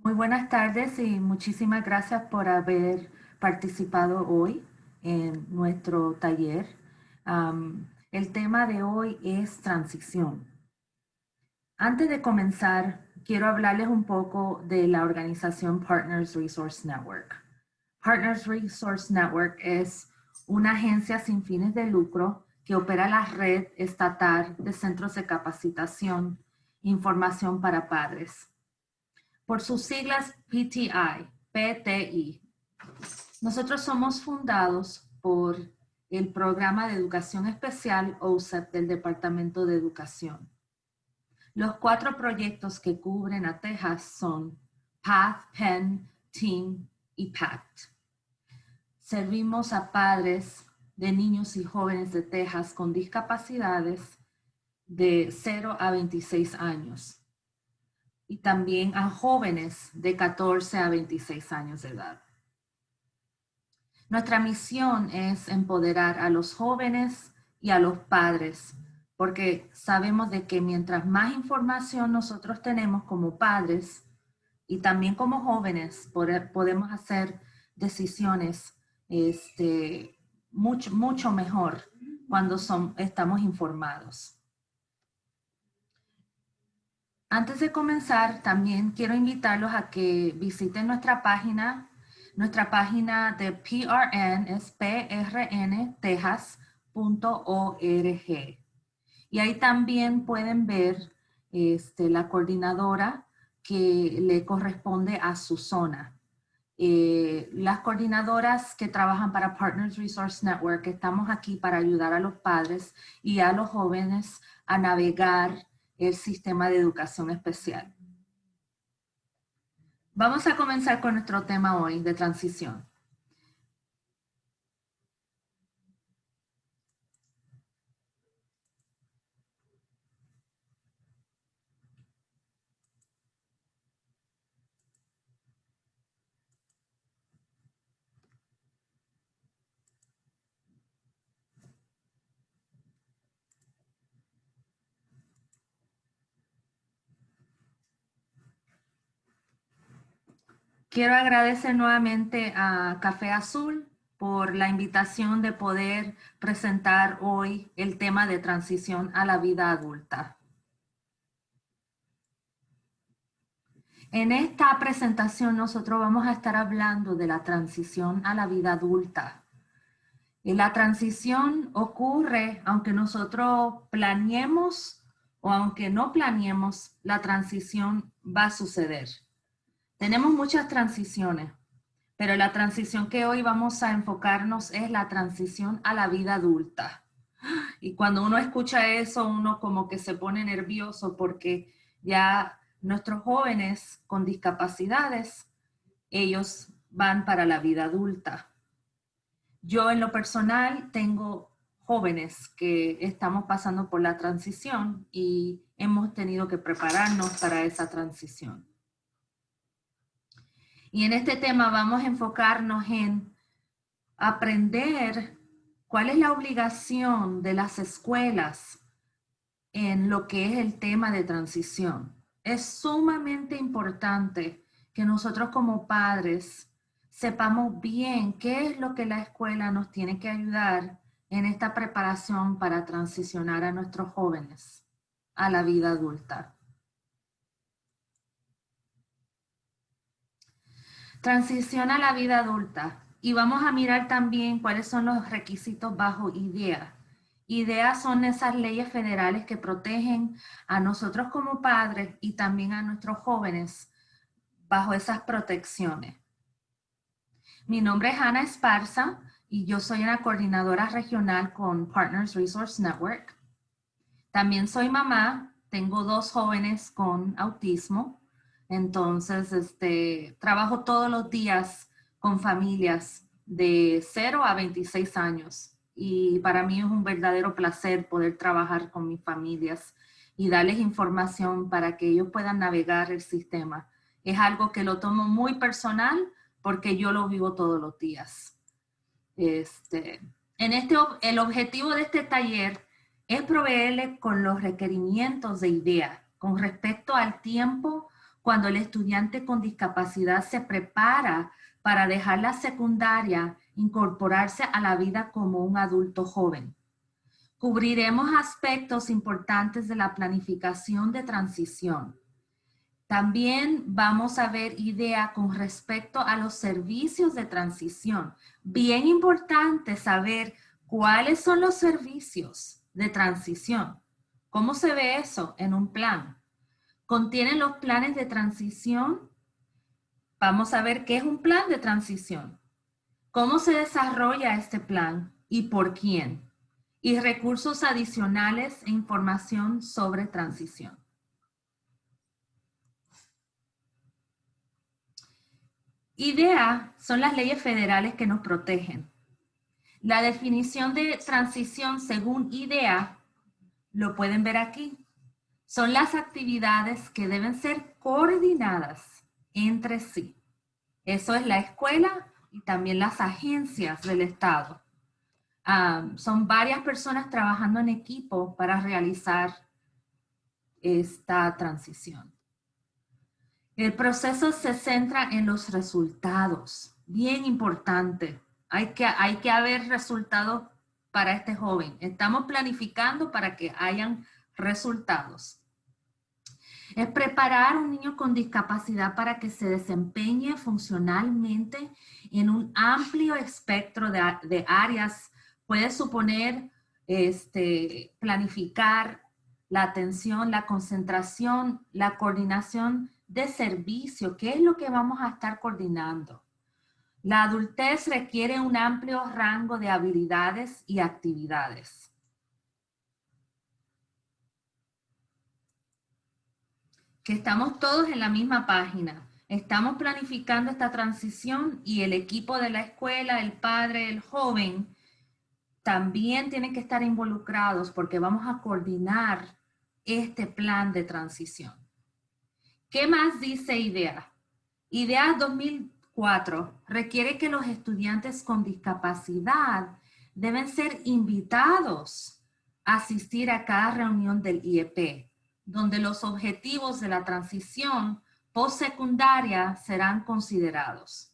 Muy buenas tardes y muchísimas gracias por haber participado hoy en nuestro taller. El tema de hoy es transición. Antes de comenzar, quiero hablarles un poco de la organización Partners Resource Network. Partners Resource Network es una agencia sin fines de lucro que opera la red estatal de centros de capacitación e información para padres. Por sus siglas PTI. Nosotros somos fundados por el Programa de Educación Especial OSEP del Departamento de Educación. Los 4 proyectos que cubren a Texas son PATH, PEN, TEAM y PACT. Servimos a padres de niños y jóvenes de Texas con discapacidades de 0 a 26 años y también a jóvenes de 14 a 26 años de edad. Nuestra misión es empoderar a los jóvenes y a los padres, porque sabemos de que mientras más información nosotros tenemos como padres y también como jóvenes, podemos hacer decisiones mucho mejor cuando estamos informados. Antes de comenzar, también quiero invitarlos a que visiten nuestra página. Nuestra página de PRN es prntexas.org. Y ahí también pueden ver la coordinadora que le corresponde a su zona. Las coordinadoras que trabajan para Partners Resource Network, estamos aquí para ayudar a los padres y a los jóvenes a navegar el sistema de educación especial. Vamos a comenzar con nuestro tema hoy de transición. Quiero agradecer nuevamente a Café Azul por la invitación de poder presentar hoy el tema de transición a la vida adulta. En esta presentación nosotros vamos a estar hablando de la transición a la vida adulta. Y la transición ocurre aunque nosotros planeemos o aunque no planeemos, la transición va a suceder. Tenemos muchas transiciones, pero la transición que hoy vamos a enfocarnos es la transición a la vida adulta. Y cuando uno escucha eso, uno como que se pone nervioso porque ya nuestros jóvenes con discapacidades, ellos van para la vida adulta. Yo en lo personal tengo jóvenes que estamos pasando por la transición y hemos tenido que prepararnos para esa transición. Y en este tema vamos a enfocarnos en aprender cuál es la obligación de las escuelas en lo que es el tema de transición. Es sumamente importante que nosotros como padres sepamos bien qué es lo que la escuela nos tiene que ayudar en esta preparación para transicionar a nuestros jóvenes a la vida adulta. Transición a la vida adulta. Y vamos a mirar también cuáles son los requisitos bajo IDEA. IDEA son esas leyes federales que protegen a nosotros como padres y también a nuestros jóvenes bajo esas protecciones. Mi nombre es Ana Esparza y yo soy una coordinadora regional con Partners Resource Network. También soy mamá, tengo 2 jóvenes con autismo. Entonces, trabajo todos los días con familias de 0 a 26 años. Y para mí es un verdadero placer poder trabajar con mis familias y darles información para que ellos puedan navegar el sistema. Es algo que lo tomo muy personal porque yo lo vivo todos los días. El objetivo de este taller es proveerle con los requerimientos de IDEA con respecto al tiempo cuando el estudiante con discapacidad se prepara para dejar la secundaria, incorporarse a la vida como un adulto joven. Cubriremos aspectos importantes de la planificación de transición. También vamos a ver idea con respecto a los servicios de transición. Bien importante saber cuáles son los servicios de transición. ¿Cómo se ve eso en un plan? ¿Contienen los planes de transición? Vamos a ver qué es un plan de transición. ¿Cómo se desarrolla este plan y por quién? Y recursos adicionales e información sobre transición. IDEA son las leyes federales que nos protegen. La definición de transición según IDEA, lo pueden ver aquí, son las actividades que deben ser coordinadas entre sí. Eso es la escuela y también las agencias del Estado. Son varias personas trabajando en equipo para realizar esta transición. El proceso se centra en los resultados. Bien importante. Hay que haber resultados para este joven. Estamos planificando para que hayan resultados. Es preparar a un niño con discapacidad para que se desempeñe funcionalmente en un amplio espectro de áreas. Puede suponer planificar la atención, la concentración, la coordinación de servicio. ¿Qué es lo que vamos a estar coordinando? La adultez requiere un amplio rango de habilidades y actividades. Que estamos todos en la misma página. Estamos planificando esta transición y el equipo de la escuela, el padre, el joven, también tienen que estar involucrados porque vamos a coordinar este plan de transición. ¿Qué más dice IDEA? IDEA 2004 requiere que los estudiantes con discapacidad deben ser invitados a asistir a cada reunión del IEP, donde los objetivos de la transición postsecundaria serán considerados.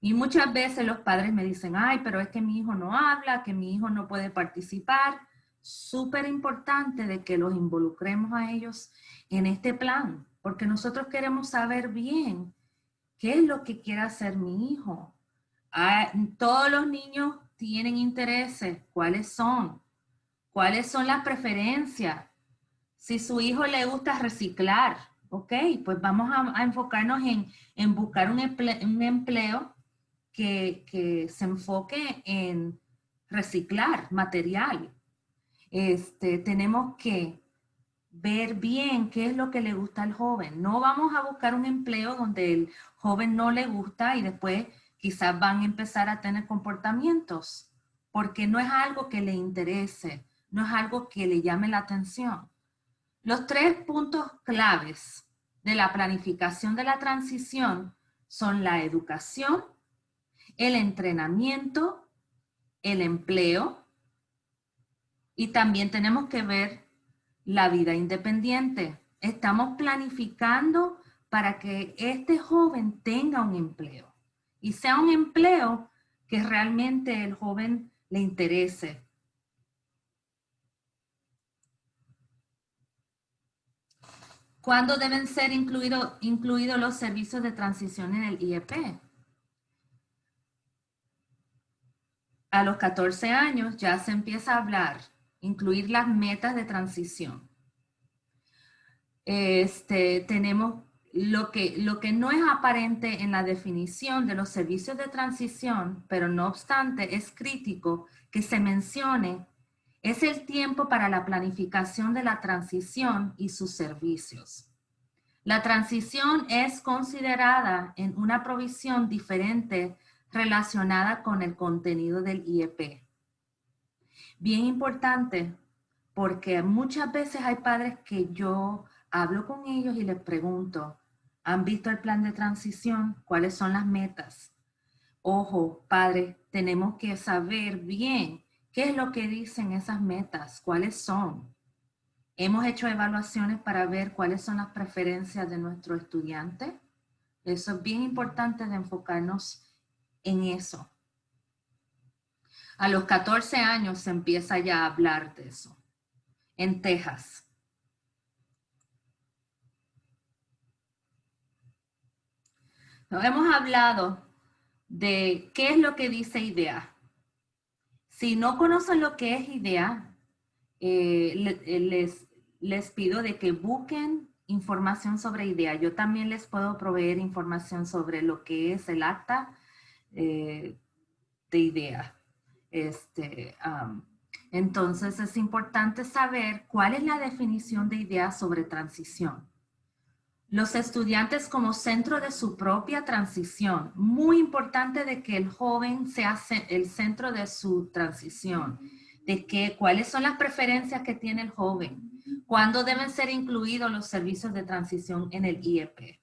Y muchas veces los padres me dicen, ay, pero es que mi hijo no habla, que mi hijo no puede participar. Súper importante de que los involucremos a ellos en este plan, porque nosotros queremos saber bien qué es lo que quiere hacer mi hijo. Todos los niños tienen intereses, ¿cuáles son? ¿Cuáles son las preferencias? Si su hijo le gusta reciclar, ok, pues vamos a enfocarnos en buscar un empleo que se enfoque en reciclar material. Tenemos que ver bien qué es lo que le gusta al joven. No vamos a buscar un empleo donde el joven no le gusta y después quizás van a empezar a tener comportamientos, porque no es algo que le interese, no es algo que le llame la atención. Los 3 puntos claves de la planificación de la transición son la educación, el entrenamiento, el empleo, y también tenemos que ver la vida independiente. Estamos planificando para que este joven tenga un empleo y sea un empleo que realmente el joven le interese. ¿Cuándo deben ser incluidos los servicios de transición en el IEP? A los 14 años ya se empieza a hablar, incluir las metas de transición. Tenemos lo que no es aparente en la definición de los servicios de transición, pero no obstante es crítico que se mencione, es el tiempo para la planificación de la transición y sus servicios. La transición es considerada en una provisión diferente relacionada con el contenido del IEP. Bien importante, porque muchas veces hay padres que yo hablo con ellos y les pregunto, ¿han visto el plan de transición? ¿Cuáles son las metas? Ojo, padres, tenemos que saber bien qué es lo que dicen esas metas, cuáles son. Hemos hecho evaluaciones para ver cuáles son las preferencias de nuestro estudiante. Eso es bien importante de enfocarnos en eso. A los 14 años se empieza ya a hablar de eso. En Texas. Hemos hablado de qué es lo que dice IDEA. Si no conocen lo que es IDEA, les pido de que busquen información sobre IDEA. Yo también les puedo proveer información sobre lo que es el acta de IDEA. Entonces es importante saber cuál es la definición de IDEA sobre transición. Los estudiantes como centro de su propia transición. Muy importante de que el joven sea el centro de su transición. De que cuáles son las preferencias que tiene el joven. Cuándo deben ser incluidos los servicios de transición en el IEP.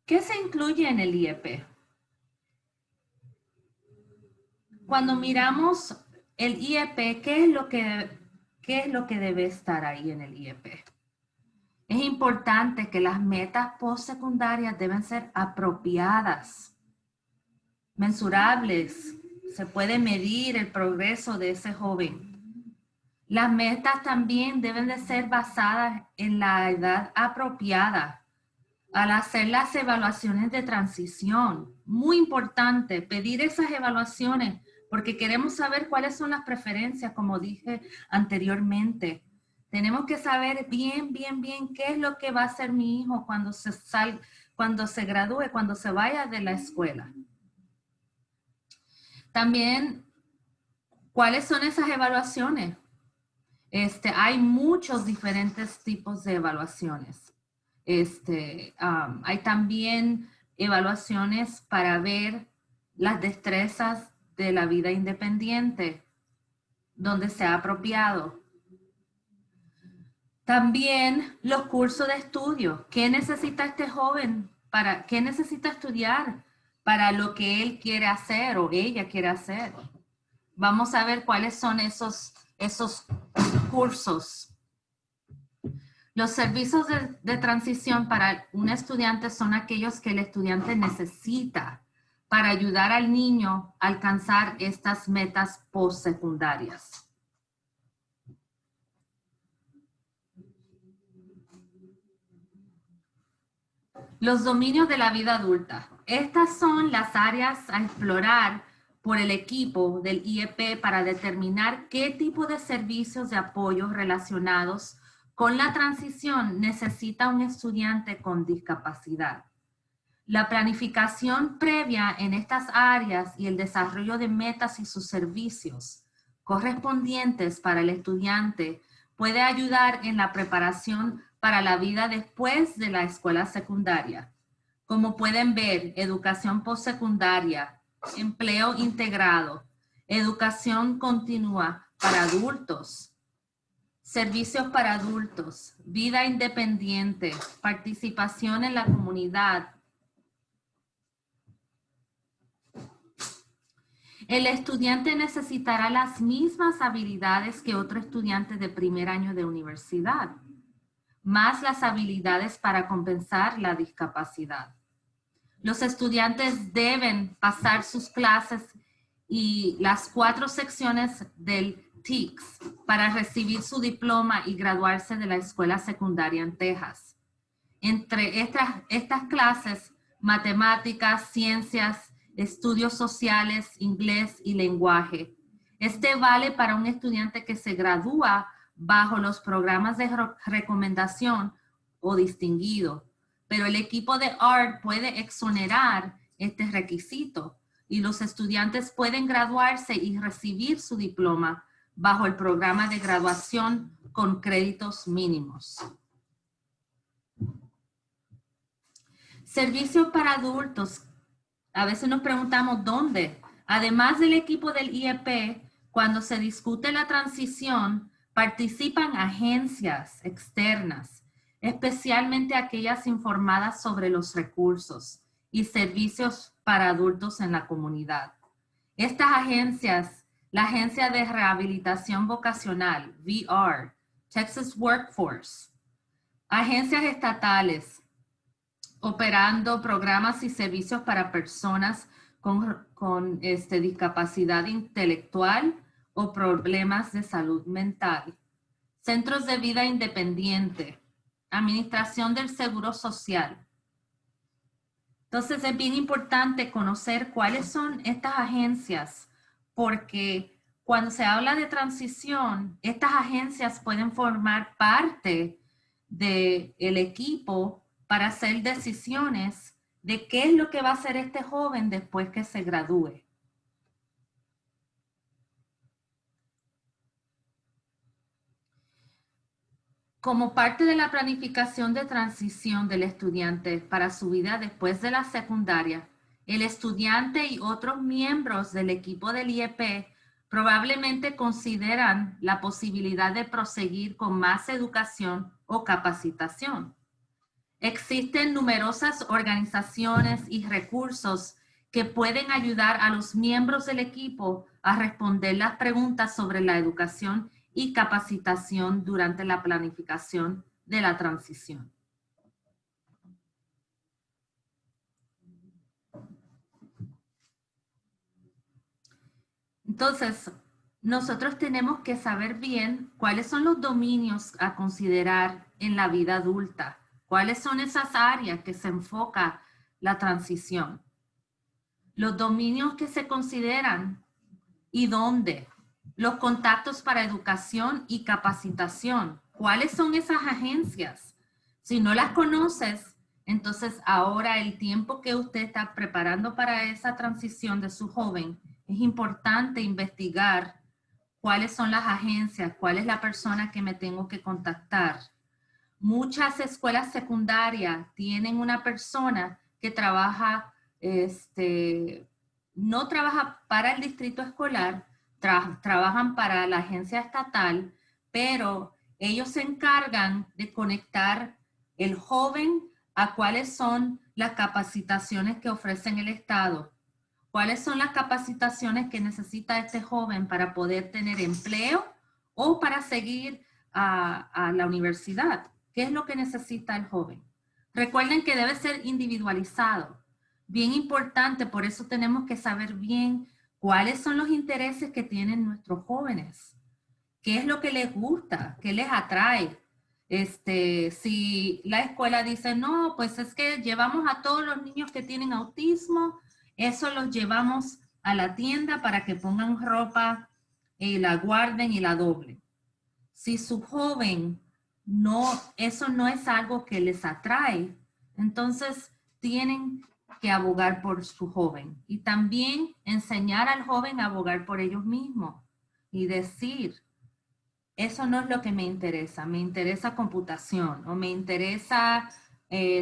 ¿Qué se incluye en el IEP? Cuando miramos el IEP, ¿qué es lo que debe estar ahí en el IEP? Es importante que las metas postsecundarias deben ser apropiadas, mensurables, se puede medir el progreso de ese joven. Las metas también deben de ser basadas en la edad apropiada. Al hacer las evaluaciones de transición, muy importante pedir esas evaluaciones porque queremos saber cuáles son las preferencias, como dije anteriormente. Tenemos que saber bien qué es lo que va a hacer mi hijo cuando se gradúe, cuando se vaya de la escuela. También, ¿cuáles son esas evaluaciones? Hay muchos diferentes tipos de evaluaciones. Hay también evaluaciones para ver las destrezas de la vida independiente, donde sea apropiado. También los cursos de estudio. ¿Qué necesita este joven? ¿Qué necesita estudiar para lo que él quiere hacer o ella quiere hacer? Vamos a ver cuáles son esos cursos. Los servicios de transición para un estudiante son aquellos que el estudiante necesita para ayudar al niño a alcanzar estas metas postsecundarias. Los dominios de la vida adulta. Estas son las áreas a explorar por el equipo del IEP para determinar qué tipo de servicios de apoyo relacionados con la transición necesita un estudiante con discapacidad. La planificación previa en estas áreas y el desarrollo de metas y sus servicios correspondientes para el estudiante puede ayudar en la preparación para la vida después de la escuela secundaria. Como pueden ver, educación postsecundaria, empleo integrado, educación continua para adultos, servicios para adultos, vida independiente, participación en la comunidad. El estudiante necesitará las mismas habilidades que otro estudiante de primer año de universidad, más las habilidades para compensar la discapacidad. Los estudiantes deben pasar sus clases y las 4 secciones del TICS para recibir su diploma y graduarse de la escuela secundaria en Texas. Entre estas clases, matemáticas, ciencias, estudios sociales, inglés y lenguaje. Este vale para un estudiante que se gradúa bajo los programas de recomendación o distinguido, pero el equipo de ART puede exonerar este requisito y los estudiantes pueden graduarse y recibir su diploma bajo el programa de graduación con créditos mínimos. Servicios para adultos. A veces nos preguntamos dónde. Además del equipo del IEP, cuando se discute la transición, participan agencias externas, especialmente aquellas informadas sobre los recursos. y servicios para adultos en la comunidad. Estas agencias, la Agencia de Rehabilitación Vocacional, VR, Texas Workforce, agencias estatales operando programas y servicios para personas con discapacidad intelectual o problemas de salud mental. Centros de vida independiente, Administración del Seguro Social. Entonces es bien importante conocer cuáles son estas agencias, porque cuando se habla de transición, estas agencias pueden formar parte del equipo para hacer decisiones de qué es lo que va a hacer este joven después que se gradúe. Como parte de la planificación de transición del estudiante para su vida después de la secundaria, el estudiante y otros miembros del equipo del IEP probablemente consideran la posibilidad de proseguir con más educación o capacitación. Existen numerosas organizaciones y recursos que pueden ayudar a los miembros del equipo a responder las preguntas sobre la educación y capacitación durante la planificación de la transición. Entonces, nosotros tenemos que saber bien cuáles son los dominios a considerar en la vida adulta, cuáles son esas áreas que se enfoca la transición, los dominios que se consideran y dónde, los contactos para educación y capacitación, cuáles son esas agencias. Si no las conoces, entonces ahora el tiempo que usted está preparando para esa transición de su joven, es importante investigar cuáles son las agencias, cuál es la persona que me tengo que contactar. Muchas escuelas secundarias tienen una persona que trabaja, no trabaja para el distrito escolar, trabajan para la agencia estatal, pero ellos se encargan de conectar el joven a cuáles son las capacitaciones que ofrecen el Estado. ¿Cuáles son las capacitaciones que necesita este joven para poder tener empleo o para seguir a la universidad? ¿Qué es lo que necesita el joven? Recuerden que debe ser individualizado. Bien importante, por eso tenemos que saber bien cuáles son los intereses que tienen nuestros jóvenes. ¿Qué es lo que les gusta? ¿Qué les atrae? Si la escuela dice, no, pues es que llevamos a todos los niños que tienen autismo, eso los llevamos a la tienda para que pongan ropa y la guarden y la doblen. Si su joven eso no es algo que les atrae, entonces tienen que abogar por su joven y también enseñar al joven a abogar por ellos mismos y decir, eso no es lo que me interesa computación o me interesa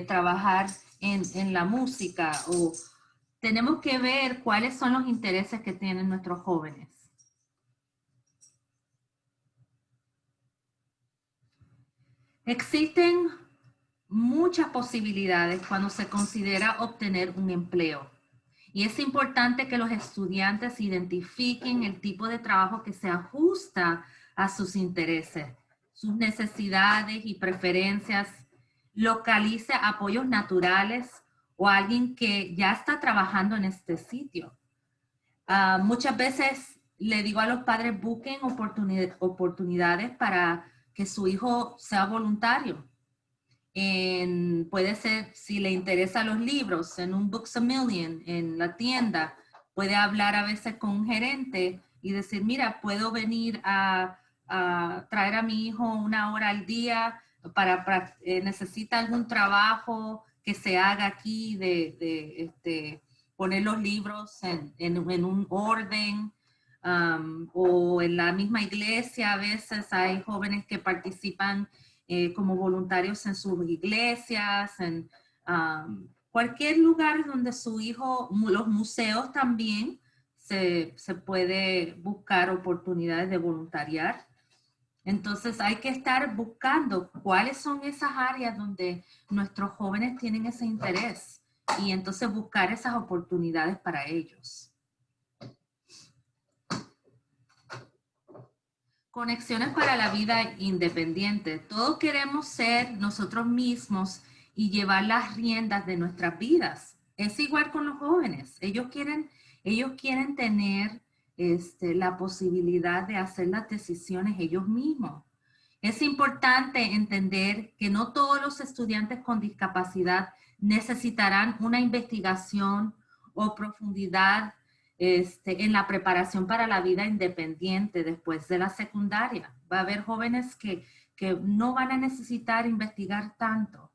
trabajar en la música o tenemos que ver cuáles son los intereses que tienen nuestros jóvenes. Existen muchas posibilidades cuando se considera obtener un empleo. Y es importante que los estudiantes identifiquen el tipo de trabajo que se ajusta a sus intereses, sus necesidades y preferencias, localice apoyos naturales o alguien que ya está trabajando en este sitio. Muchas veces le digo a los padres, busquen oportunidades para que su hijo sea voluntario. Puede ser, si le interesan los libros, en un Books a Million, en la tienda, puede hablar a veces con un gerente y decir, mira, puedo venir a traer a mi hijo 1 hora al día necesita algún trabajo que se haga aquí poner los libros en un orden, o en la misma iglesia a veces hay jóvenes que participan como voluntarios en sus iglesias, en cualquier lugar donde su hijo, los museos también, se puede buscar oportunidades de voluntariar. Entonces hay que estar buscando cuáles son esas áreas donde nuestros jóvenes tienen ese interés y entonces buscar esas oportunidades para ellos. Conexiones para la vida independiente. Todos queremos ser nosotros mismos y llevar las riendas de nuestras vidas. Es igual con los jóvenes. Ellos quieren tener la posibilidad de hacer las decisiones ellos mismos. Es importante entender que no todos los estudiantes con discapacidad necesitarán una investigación o profundidad en la preparación para la vida independiente después de la secundaria. Va a haber jóvenes que no van a necesitar investigar tanto.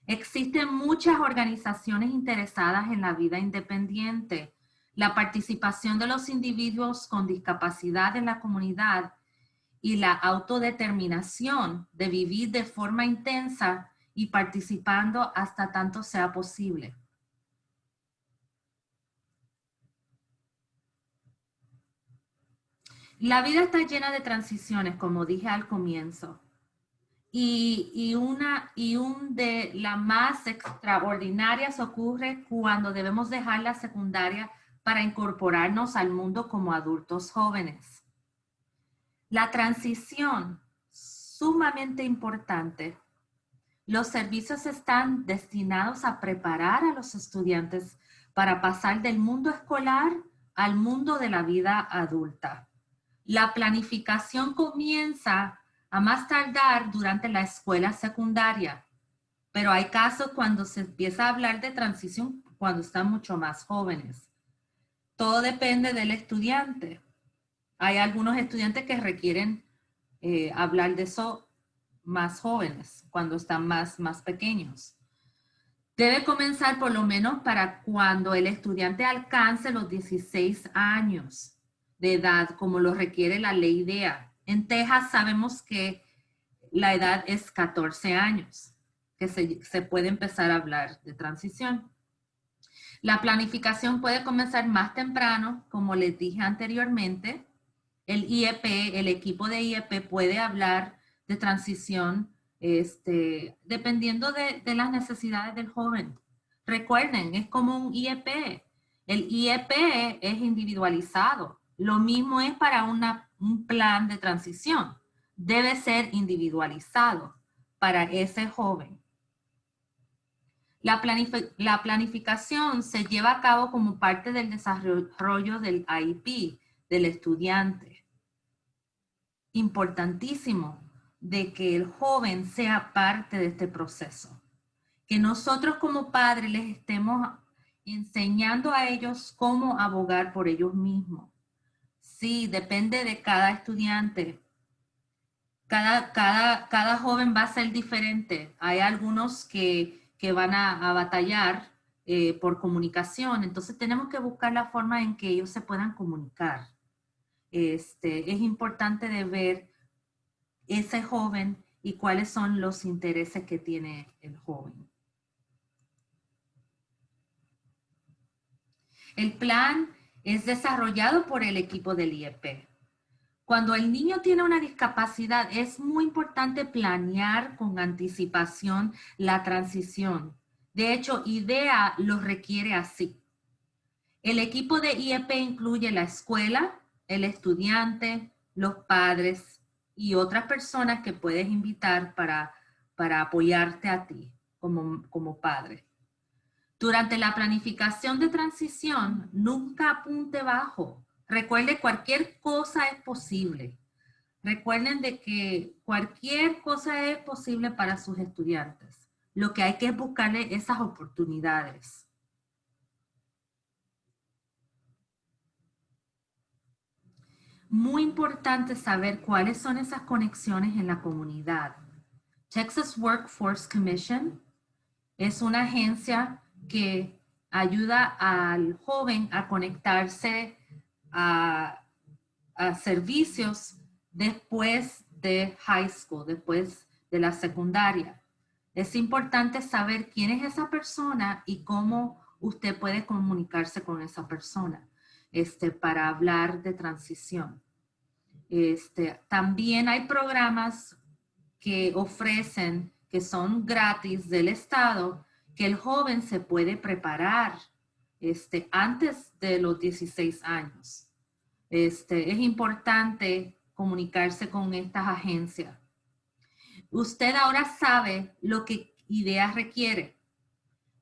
Existen muchas organizaciones interesadas en la vida independiente. La participación de los individuos con discapacidad en la comunidad y la autodeterminación de vivir de forma intensa y participando hasta tanto sea posible. La vida está llena de transiciones, como dije al comienzo. Y una de las más extraordinarias ocurre cuando debemos dejar la secundaria para incorporarnos al mundo como adultos jóvenes. La transición, sumamente importante. Los servicios están destinados a preparar a los estudiantes para pasar del mundo escolar al mundo de la vida adulta. La planificación comienza a más tardar durante la escuela secundaria, pero hay casos cuando se empieza a hablar de transición cuando están mucho más jóvenes. Todo depende del estudiante. Hay algunos estudiantes que requieren hablar de eso más jóvenes, cuando están más pequeños. Debe comenzar por lo menos para cuando el estudiante alcance los 16 años de edad, como lo requiere la ley DEA. En Texas sabemos que la edad es 14 años, que se puede empezar a hablar de transición. La planificación puede comenzar más temprano, como les dije anteriormente. El IEP, el equipo de IEP puede hablar de transición dependiendo de las necesidades del joven. Recuerden, es como un IEP. El IEP es individualizado. Lo mismo es para un plan de transición. Debe ser individualizado para ese joven. La planificación se lleva a cabo como parte del desarrollo del IEP, del estudiante. Importantísimo de que el joven sea parte de este proceso. Que nosotros como padres les estemos enseñando a ellos cómo abogar por ellos mismos. Sí, depende de cada estudiante. Cada joven va a ser diferente. Hay algunos que van a batallar por comunicación. Entonces tenemos que buscar la forma en que ellos se puedan comunicar. Es importante de ver ese joven y cuáles son los intereses que tiene el joven. El plan es desarrollado por el equipo del IEP. Cuando el niño tiene una discapacidad, es muy importante planear con anticipación la transición. De hecho, IDEA lo requiere así. El equipo de IEP incluye la escuela, el estudiante, los padres y otras personas que puedes invitar para apoyarte a ti como padre. Durante la planificación de transición, nunca apunte bajo. Recuerde, cualquier cosa es posible. Recuerden de que cualquier cosa es posible para sus estudiantes. Lo que hay que es buscarle esas oportunidades. Muy importante saber cuáles son esas conexiones en la comunidad. Texas Workforce Commission es una agencia que ayuda al joven a conectarse a servicios después de high school, después de la secundaria. Es importante saber quién es esa persona y cómo usted puede comunicarse con esa persona para hablar de transición. También hay programas que ofrecen, que son gratis del Estado que el joven se puede preparar antes de los 16 años. Es importante comunicarse con estas agencias. Usted ahora sabe lo que IDEA requiere.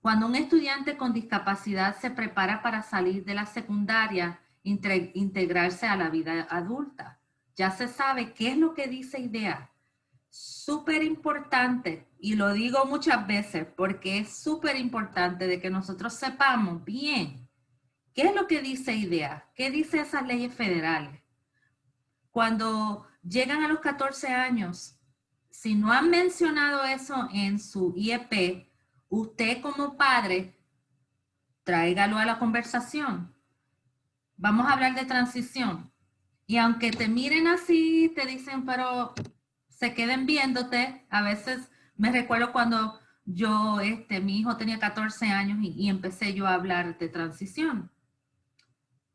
Cuando un estudiante con discapacidad se prepara para salir de la secundaria, integrarse a la vida adulta, ya se sabe qué es lo que dice IDEA. Súper importante, y lo digo muchas veces porque es súper importante de que nosotros sepamos bien qué es lo que dice IDEA, qué dice esas leyes federales. Cuando llegan a los 14 años, si no han mencionado eso en su IEP, usted como padre, tráigalo a la conversación. Vamos a hablar de transición. Y aunque te miren así, te dicen, pero se queden viéndote. A veces me recuerdo cuando yo, mi hijo tenía 14 años y empecé yo a hablar de transición.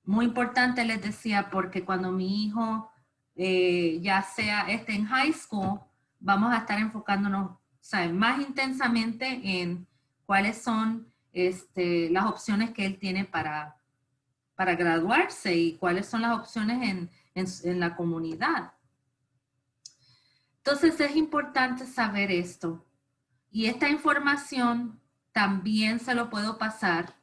Muy importante les decía, porque cuando mi hijo ya sea en high school, vamos a estar enfocándonos, ¿sabe?, más intensamente en cuáles son las opciones que él tiene para graduarse y cuáles son las opciones en la comunidad. Entonces es importante saber esto. Y esta información también se lo puedo pasar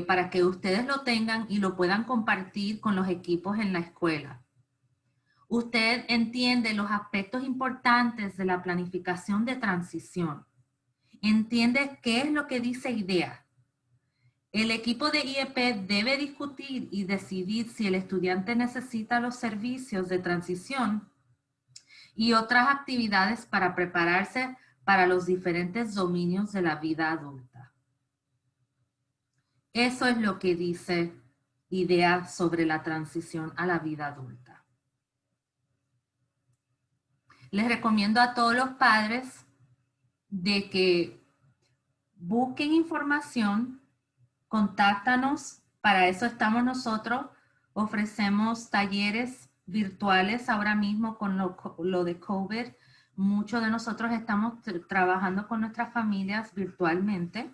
para que ustedes lo tengan y lo puedan compartir con los equipos en la escuela. Usted entiende los aspectos importantes de la planificación de transición. Entiende qué es lo que dice IDEA. El equipo de IEP debe discutir y decidir si el estudiante necesita los servicios de transición y otras actividades para prepararse para los diferentes dominios de la vida adulta. Eso es lo que dice IDEA sobre la transición a la vida adulta. Les recomiendo a todos los padres de que busquen información, contáctanos, para eso estamos nosotros, ofrecemos talleres virtuales ahora mismo con lo de COVID. Muchos de nosotros estamos trabajando con nuestras familias virtualmente.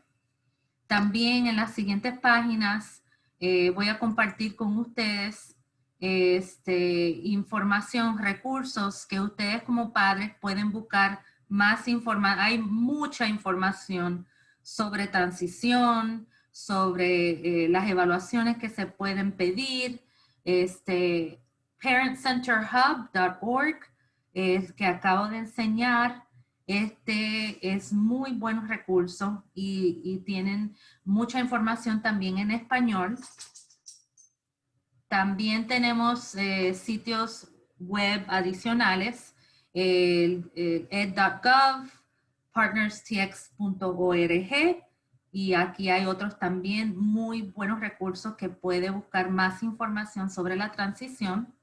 También en las siguientes páginas voy a compartir con ustedes información, recursos que ustedes como padres pueden buscar más información. Hay mucha información sobre transición, sobre las evaluaciones que se pueden pedir, parentcenterhub.org, que acabo de enseñar. Es muy buen recurso y tienen mucha información también en español. También tenemos sitios web adicionales, ed.gov, partnerstx.org, y aquí hay otros también muy buenos recursos que puede buscar más información sobre la transición.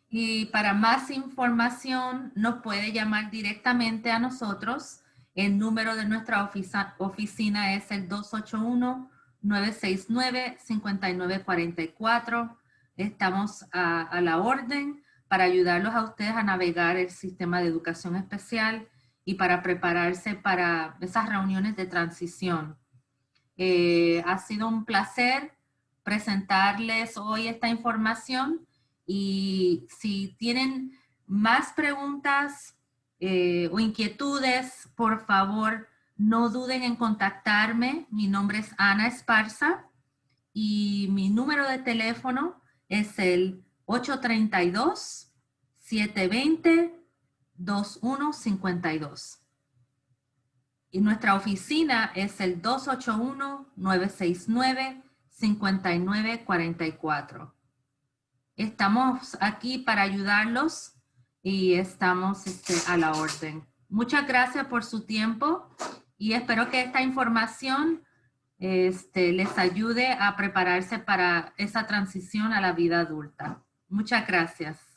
Y para más información nos puede llamar directamente a nosotros. El número de nuestra oficina es el 281-969-5944. Estamos a la orden para ayudarlos a ustedes a navegar el sistema de educación especial y para prepararse para esas reuniones de transición. Ha sido un placer presentarles hoy esta información. Y si tienen más preguntas o inquietudes, por favor, no duden en contactarme. Mi nombre es Ana Esparza y mi número de teléfono es el 832-720-2152. Y nuestra oficina es el 281-969-5944. Estamos aquí para ayudarlos y estamos a la orden. Muchas gracias por su tiempo y espero que esta información les ayude a prepararse para esa transición a la vida adulta. Muchas gracias.